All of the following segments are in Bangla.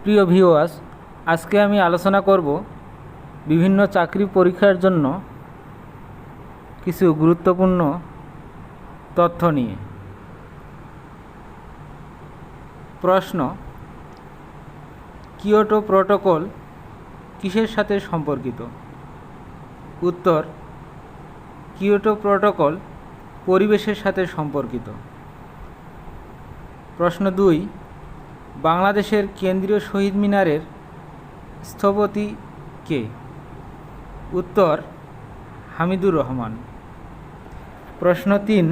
প্রিয় ভিউয়ার্স, আজকে আমি আলোচনা করব বিভিন্ন চাকরি পরীক্ষার জন্য কিছু গুরুত্বপূর্ণ তথ্য নিয়ে। প্রশ্ন: কিয়োটো প্রোটোকল কিসের সাথে সম্পর্কিত? উত্তর: কিয়োটো প্রোটোকল পরিবেশের সাথে সম্পর্কিত। প্রশ্ন 2: বাংলাদেশের কেন্দ্রীয় শহীদ মিনারের স্থপতি কে? উত্তর: হামিদুর রহমান। প্রশ্ন 3: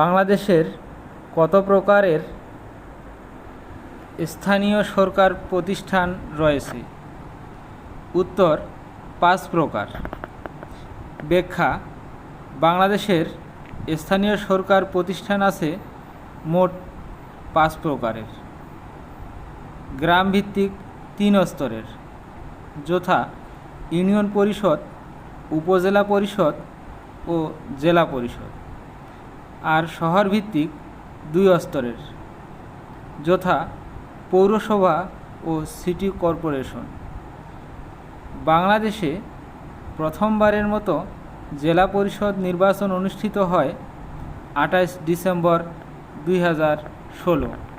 বাংলাদেশের কত প্রকারের স্থানীয় সরকার প্রতিষ্ঠান রয়েছে? উত্তর: 5 প্রকার। ব্যাখ্যা: বাংলাদেশের স্থানীয় সরকার প্রতিষ্ঠান আছে মোট 5 প্রকারের। গ্রাম ভিত্তিক 3 স্তরের, যথা ইউনিয়ন পরিষদ, উপজেলা পরিষদ ও জেলা পরিষদ। আর শহর ভিত্তিক 2 স্তরের, যথা পৌরসভা ও সিটি কর্পোরেশন। বাংলাদেশে প্রথমবারের মতো জেলা পরিষদ নির্বাচন অনুষ্ঠিত হয় 28 ডিসেম্বর 2016।